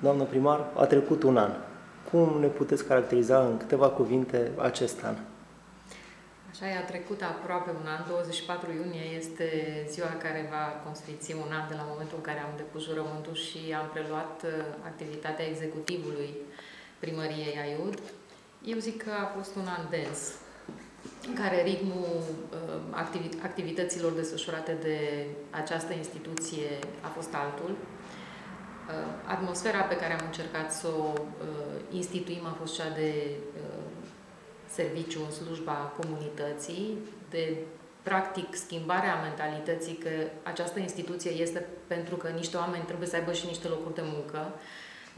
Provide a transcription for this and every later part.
Doamnă primar, a trecut un an. Cum ne puteți caracteriza în câteva cuvinte acest an? Așa a trecut aproape un an, 24 iunie este ziua care va consfinți un an de la momentul în care am depus jurământul și am preluat activitatea executivului primăriei Aiud. Eu zic că a fost un an dens, în care ritmul activităților desfășurate de această instituție a fost altul. Atmosfera pe care am încercat să o instituim a fost cea de serviciu în slujba comunității, de practic schimbarea mentalității că această instituție este pentru că niște oameni trebuie să aibă și niște locuri de muncă.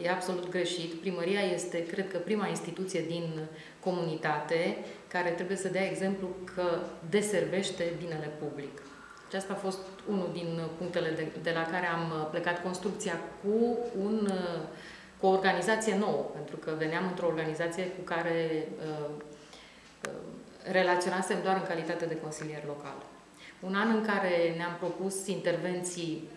E absolut greșit. Primăria este, cred că, prima instituție din comunitate care trebuie să dea exemplu că deservește binele public. Aceasta a fost unul din punctele de la care am plecat construcția cu o organizație nouă, pentru că veneam într-o organizație cu care relaționasem doar în calitate de consilier local. Un an în care ne-am propus intervenții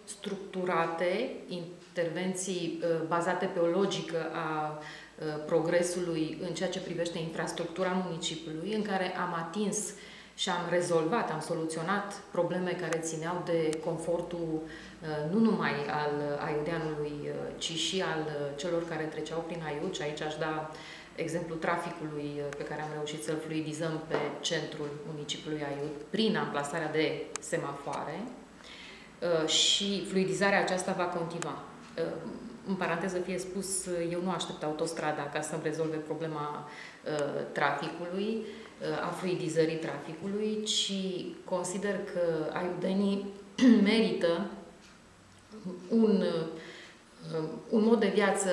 structurate, intervenții bazate pe o logică a progresului în ceea ce privește infrastructura municipiului, în care am atins și am rezolvat, am soluționat probleme care țineau de confortul nu numai al aiudeanului, ci și al celor care treceau prin Aiud. Și aici aș da exemplul traficului pe care am reușit să-l fluidizăm pe centrul municipiului Aiud prin amplasarea de semafoare și fluidizarea aceasta va continua. În paranteză fie spus, eu nu aștept autostrada ca să-mi rezolve problema traficului, a fluidizării traficului, ci consider că aiudenii merită un mod de viață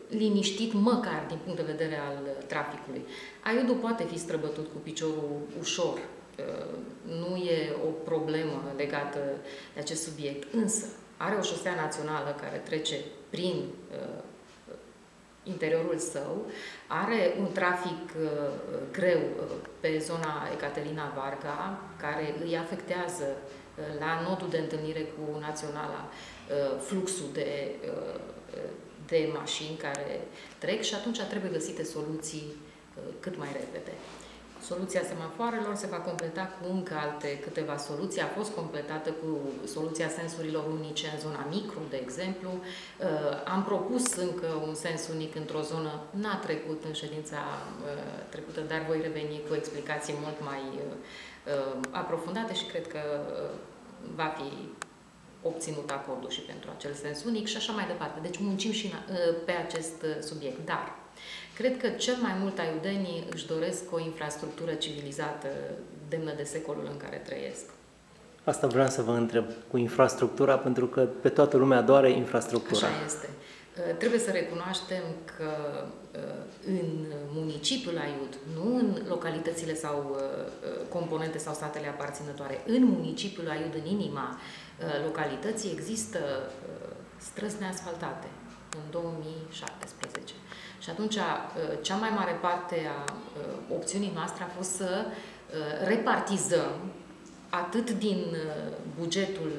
liniștit, măcar din punct de vedere al traficului. Aiudul poate fi străbătut cu piciorul ușor, nu e o problemă legată de acest subiect, însă are o șosea națională care trece prin interiorul său, are un trafic greu pe zona Ecaterina Varga, care îi afectează la nodul de întâlnire cu Naționala fluxul de mașini care trec și atunci trebuie găsite soluții cât mai repede. Soluția semafoarelor se va completa cu încă alte câteva soluții. A fost completată cu soluția sensurilor unice în zona micro, de exemplu. Am propus încă un sens unic într-o zonă, n-a trecut în ședința trecută, dar voi reveni cu explicații mult mai aprofundate și cred că va fi obținut acordul și pentru acel sens unic și așa mai departe. Deci muncim și pe acest subiect. Dar cred că cel mai mult aiudenii își doresc o infrastructură civilizată, demnă de secolul în care trăiesc. Asta vreau să vă întreb, cu infrastructura, pentru că pe toată lumea doare infrastructura. Așa este. Trebuie să recunoaștem că în municipiul Aiud, nu în localitățile sau componente sau statele aparținătoare, în municipiul Aiud, în inima localității, există străzi neasfaltate în 2017. Și atunci, cea mai mare parte a opțiunii noastre a fost să repartizăm atât din bugetul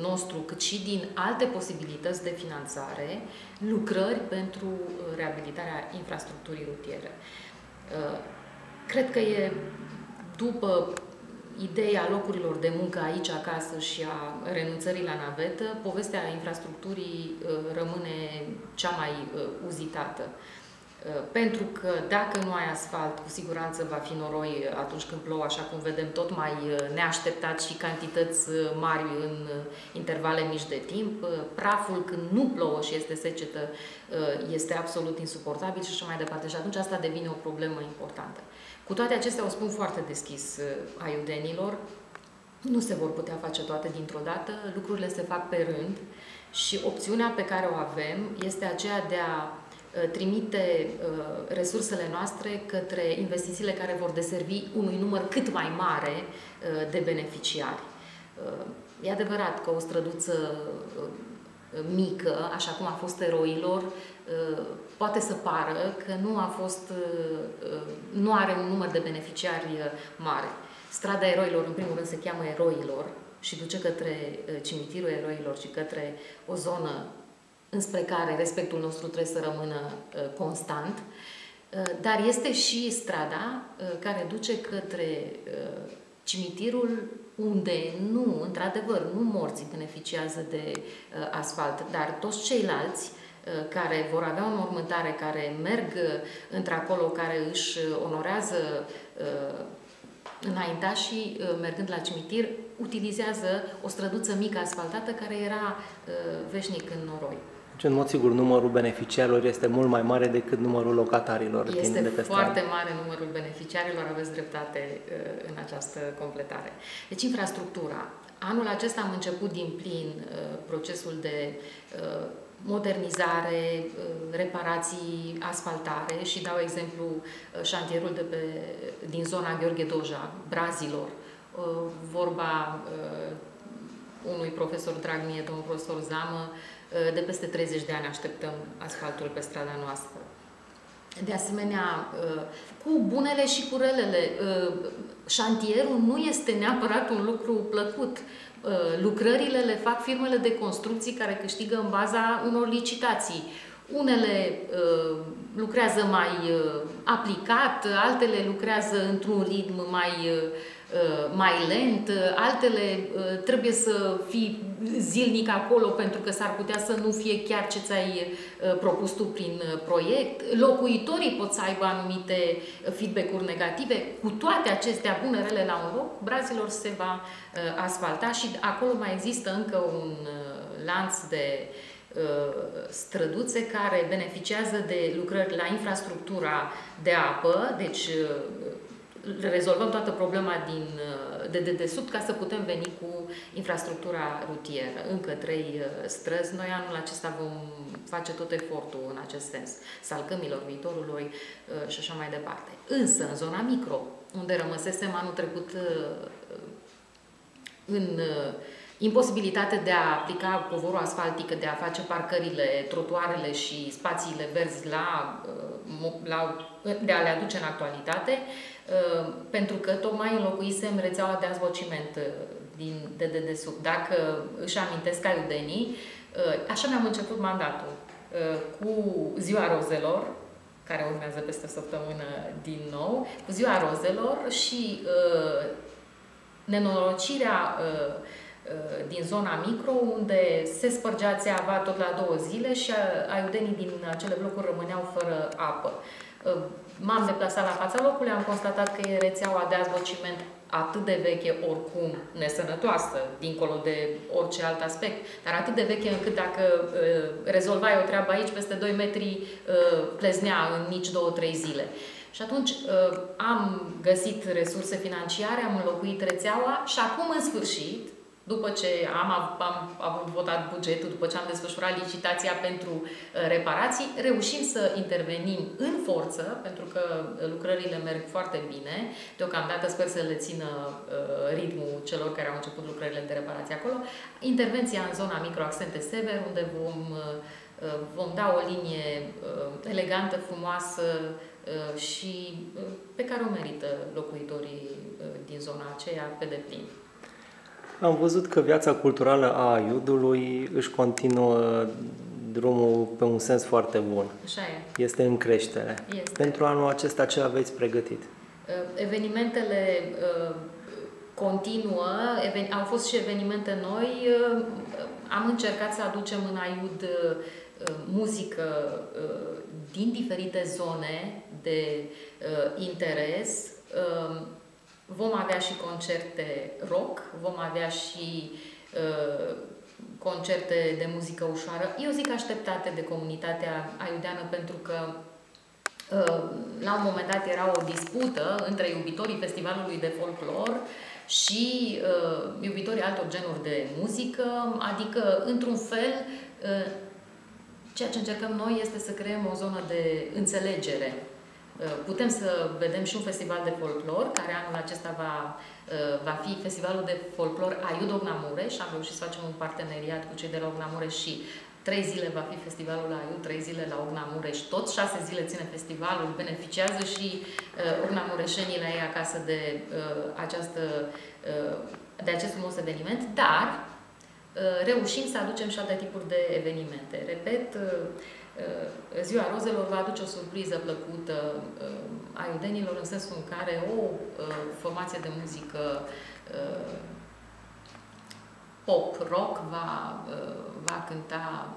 nostru, cât și din alte posibilități de finanțare, lucrări pentru reabilitarea infrastructurii rutiere. Cred că e, după ideea locurilor de muncă aici, acasă și a renunțării la navetă, povestea infrastructurii rămâne cea mai uzitată. Pentru că dacă nu ai asfalt, cu siguranță va fi noroi atunci când plouă, așa cum vedem, tot mai neașteptat și cantități mari în intervale mici de timp. Praful, când nu plouă și este secetă, este absolut insuportabil și așa mai departe. Și atunci asta devine o problemă importantă. Cu toate acestea, o spun foarte deschis aiudenilor, nu se vor putea face toate dintr-o dată, lucrurile se fac pe rând și opțiunea pe care o avem este aceea de a trimite resursele noastre către investițiile care vor deservi unui număr cât mai mare de beneficiari. E adevărat că o străduță mică, așa cum a fost Eroilor, poate să pară că nu are un număr de beneficiari mare. Strada Eroilor, în primul rând, se cheamă Eroilor și duce către cimitirul eroilor și către o zonă înspre care respectul nostru trebuie să rămână constant, dar este și strada care duce către cimitirul unde nu, într-adevăr, nu morții beneficiază de asfalt, dar toți ceilalți care vor avea o înmormântare, care merg într-acolo, care își onorează înaintașii, mergând la cimitir, utilizează o străduță mică asfaltată care era veșnic în noroi. Deci, în mod sigur, numărul beneficiarilor este mult mai mare decât numărul locatarilor de pe stradă. Este foarte mare numărul beneficiarilor, aveți dreptate în această completare. Deci, infrastructura. Anul acesta am început din plin procesul de modernizare, reparații, asfaltare și dau exemplu șantierul din zona Gheorghe Doja, Brazilor, vorba unui profesor drag mie, domnul profesor Zamă, de peste 30 de ani așteptăm asfaltul pe strada noastră. De asemenea, cu bunele și cu relele, șantierul nu este neapărat un lucru plăcut. Lucrările le fac firmele de construcții care câștigă în baza unor licitații. Unele lucrează mai aplicat, altele lucrează într-un ritm mai lent, altele trebuie să fii zilnic acolo pentru că s-ar putea să nu fie chiar ce ți-ai propus tu prin proiect. Locuitorii pot să aibă anumite feedback-uri negative. Cu toate acestea, bune, rele la un loc, Brazilor se va asfalta și acolo mai există încă un lanț de străduțe care beneficiază de lucrări la infrastructura de apă, deci rezolvăm toată problema de dedesubt ca să putem veni cu infrastructura rutieră. Încă 3 străzi. Noi anul acesta vom face tot efortul în acest sens. Salcămilor viitorului și așa mai departe. Însă, în zona micro, unde rămăsesem anul trecut în imposibilitate de a aplica covorul asfaltic, de a face parcările, trotuarele și spațiile verzi de a le aduce în actualitate, pentru că tocmai înlocuisem rețeaua de azvociment de dedesubt. Dacă își amintesc aiudenii, așa mi-am început mandatul, cu Ziua Rozelor, care urmează peste o săptămână din nou, cu Ziua Rozelor și nenorocirea din zona micro, unde se spărgea țeava tot la 2 zile și aiudenii din acele blocuri rămâneau fără apă. M-am deplasat la fața locului, am constatat că e rețeaua de azvociment atât de veche, oricum nesănătoasă, dincolo de orice alt aspect, dar atât de veche încât dacă rezolvai o treabă aici, peste 2 metri pleznea în nici 2-3 zile. Și atunci am găsit resurse financiare, am înlocuit rețeaua și acum, în sfârșit, după ce am votat bugetul, după ce am desfășurat licitația pentru reparații, reușim să intervenim în forță, pentru că lucrările merg foarte bine. Deocamdată sper să le țină ritmul celor care au început lucrările de reparație acolo. Intervenția în zona microaccente sever, unde vom da o linie elegantă, frumoasă și pe care o merită locuitorii din zona aceea pe deplin. Am văzut că viața culturală a Aiudului își continuă drumul pe un sens foarte bun. Așa e. Este în creștere. Este. Pentru anul acesta ce aveți pregătit? Evenimentele continuă, au fost și evenimente noi. Am încercat să aducem în Aiud muzică din diferite zone de interes. Vom avea și concerte rock, vom avea și concerte de muzică ușoară. Eu zic așteptate de comunitatea aiudeană, pentru că la un moment dat era o dispută între iubitorii festivalului de folclor și iubitorii altor genuri de muzică, adică, într-un fel, ceea ce încercăm noi este să creăm o zonă de înțelegere. Putem să vedem și un festival de folclor, care anul acesta va fi festivalul de folclor Aiud Ogna Mureș. Am reușit să facem un parteneriat cu cei de la Ogna Mureș și 3 zile va fi festivalul la Aiud, 3 zile la Ogna Mureș. Tot 6 zile ține festivalul, beneficiază și Ogna Mureșenii la ei acasă de această de acest frumos eveniment, dar reușim să aducem și alte tipuri de evenimente. Repet, Ziua Rozelor va aduce o surpriză plăcută aiudenilor, în sensul în care o formație de muzică pop-rock va cânta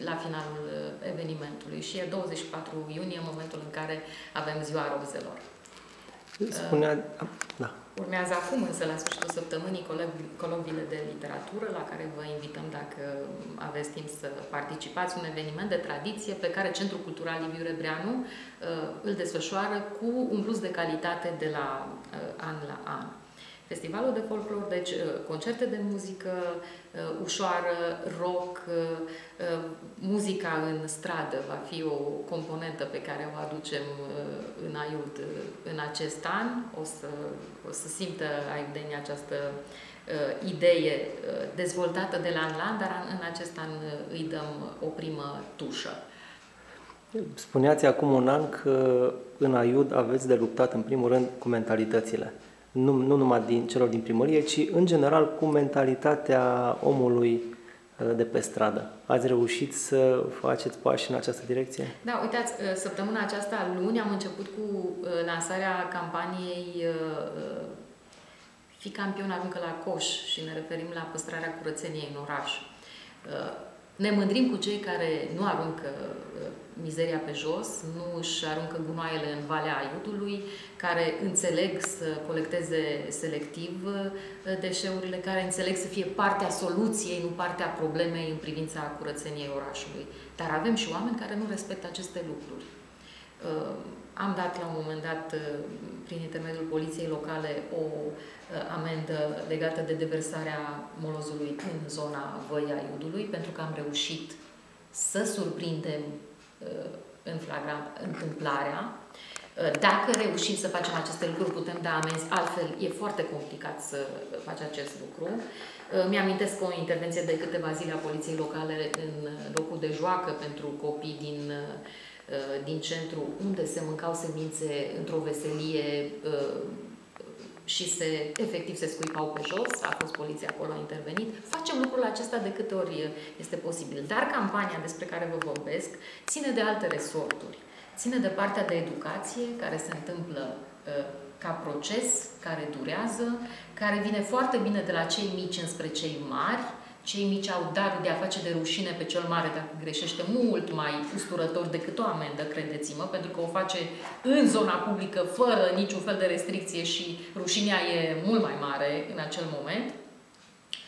la finalul evenimentului și e 24 iunie, momentul în care avem Ziua Rozelor. Da. Urmează acum, însă, la sfârșitul săptămânii, colocviile de literatură, la care vă invităm, dacă aveți timp, să participați. Un eveniment de tradiție pe care Centrul Cultural Liviu Rebreanu îl desfășoară cu un plus de calitate de la an la an. Festivalul de folclor, deci concerte de muzică ușoară, rock, muzica în stradă va fi o componentă pe care o aducem în Aiud în acest an. O să simtă aiudenii această idee dezvoltată de la an la an, dar în acest an îi dăm o primă tușă. Spuneați acum un an că în Aiud aveți de luptat în primul rând cu mentalitățile. Nu numai celor din primărie, ci în general cu mentalitatea omului de pe stradă. Ați reușit să faceți pași în această direcție? Da, uitați, săptămâna aceasta, luni, am început cu lansarea campaniei Fii campion, aruncă la coș, și ne referim la păstrarea curățeniei în oraș. Ne mândrim cu cei care nu aruncă mizeria pe jos, nu își aruncă gunoaiele în Valea Aiudului, care înțeleg să colecteze selectiv deșeurile, care înțeleg să fie partea soluției, nu partea problemei în privința curățeniei orașului. Dar avem și oameni care nu respectă aceste lucruri. Am dat la un moment dat, prin intermediul poliției locale, o amendă legată de deversarea molozului în zona Văii Aiudului, pentru că am reușit să surprindem în flagrant întâmplarea. Dacă reușim să facem aceste lucruri, putem da amenzi, altfel e foarte complicat să faci acest lucru. Mi-amintesc o intervenție de câteva zile a poliției locale în locul de joacă pentru copii din centru, unde se mâncau semințe într-o veselie și efectiv se scuipau pe jos. A fost poliția acolo, a intervenit. Facem lucrul acesta de câte ori este posibil. Dar campania despre care vă vorbesc ține de alte resorturi. Ține de partea de educație, care se întâmplă ca proces, care durează, care vine foarte bine de la cei mici înspre cei mari. Cei mici au darul de a face de rușine pe cel mare dacă greșește mult mai usturător decât o amendă, credeți-mă, pentru că o face în zona publică, fără niciun fel de restricție și rușinea e mult mai mare în acel moment.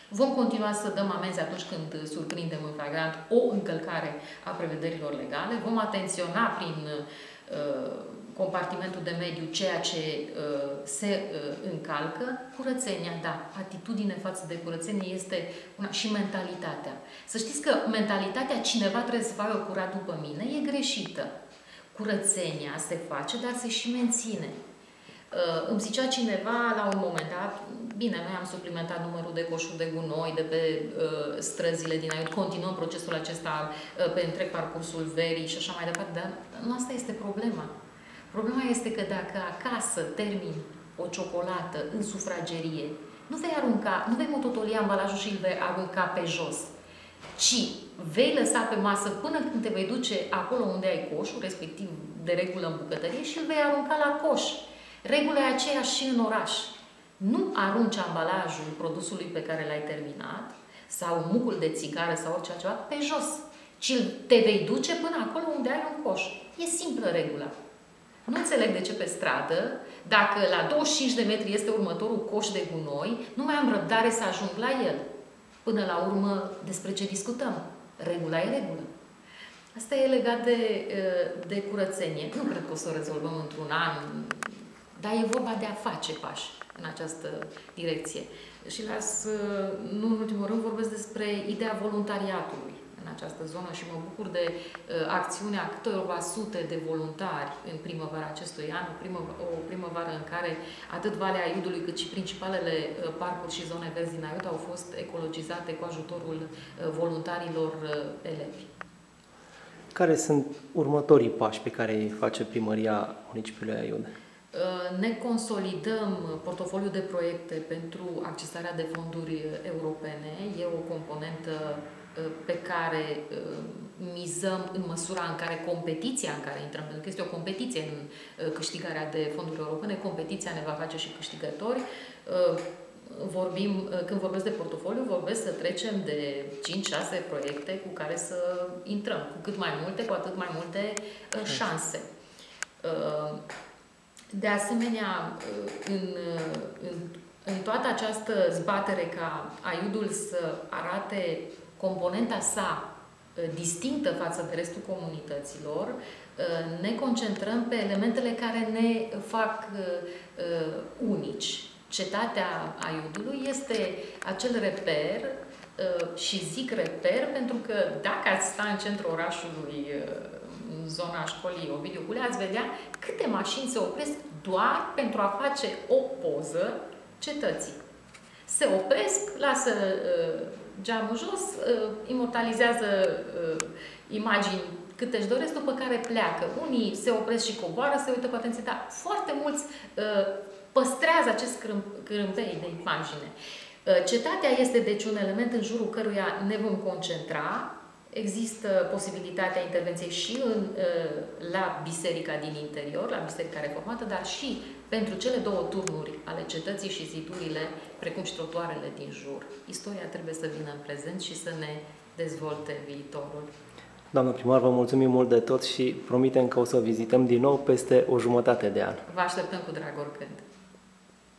Vom continua să dăm amenzi atunci când surprindem în flagrant o încălcare a prevederilor legale. Vom atenționa prin compartimentul de mediu ceea ce se încalcă. Curățenia, da, atitudine față de curățenie este una, și mentalitatea. Să știți că mentalitatea cineva trebuie să facă curat după mine e greșită. Curățenia se face, dar se și menține. Îmi zicea cineva la un moment dat, bine, noi am suplimentat numărul de coșuri de gunoi de pe străzile din Aiud, continuăm procesul acesta pe întreg parcursul verii și așa mai departe, dar nu asta este problema. Problema este că dacă acasă termini o ciocolată în sufragerie, nu vei mototoli ambalajul și îl vei arunca pe jos, ci vei lăsa pe masă până când te vei duce acolo unde ai coșul, respectiv de regulă în bucătărie, și îl vei arunca la coș. Regula e aceeași și în oraș. Nu arunci ambalajul produsului pe care l-ai terminat sau mucul de țigară sau orice altceva pe jos, ci te vei duce până acolo unde ai un coș. E simplă regula. Nu înțeleg de ce pe stradă, dacă la 25 de metri este următorul coș de gunoi, nu mai am răbdare să ajung la el. Până la urmă, despre ce discutăm? Regula e regulă. Asta e legat de curățenie. Nu cred că o să o rezolvăm într-un an, dar e vorba de a face pași în această direcție. Și nu în ultimul rând vorbesc despre ideea voluntariatului în această zonă și mă bucur de acțiunea câteva sute de voluntari în primăvara acestui an, o primăvară în care atât Valea Aiudului cât și principalele parcuri și zone verzi din Aiud au fost ecologizate cu ajutorul voluntarilor elevi. Care sunt următorii pași pe care îi face primăria municipiului Aiud? Ne consolidăm portofoliul de proiecte pentru accesarea de fonduri europene. E o componentă pe care mizăm în măsura în care competiția în care intrăm, pentru că este o competiție în câștigarea de fonduri europene, competiția ne va face și câștigători. Când vorbesc de portofoliu, vorbesc să trecem de 5-6 proiecte cu care să intrăm. Cu cât mai multe, cu atât mai multe șanse. De asemenea, în toată această zbatere ca Aiudul să arate componenta sa distinctă față de restul comunităților, ne concentrăm pe elementele care ne fac unici. Cetatea Aiudului este acel reper, și zic reper pentru că dacă ați sta în centrul orașului, în zona școlii Ovidiu Culea, ați vedea câte mașini se opresc doar pentru a face o poză cetății. Se opresc, lasă geamul jos, imortalizează imagini câte își doresc, după care pleacă. Unii se opresc și coboară, se uită cu atenție, dar foarte mulți păstrează acest cârâmpei de imagine. Cetatea este deci un element în jurul căruia ne vom concentra. Există posibilitatea intervenției și la biserica din interior, la biserica reformată, dar și pentru cele două turnuri ale cetății și zidurile, precum și trotuarele din jur. Istoria trebuie să vină în prezent și să ne dezvolte viitorul. Doamnă primar, vă mulțumim mult de tot și promitem că o să vizităm din nou peste o jumătate de an. Vă așteptăm cu drag oricând.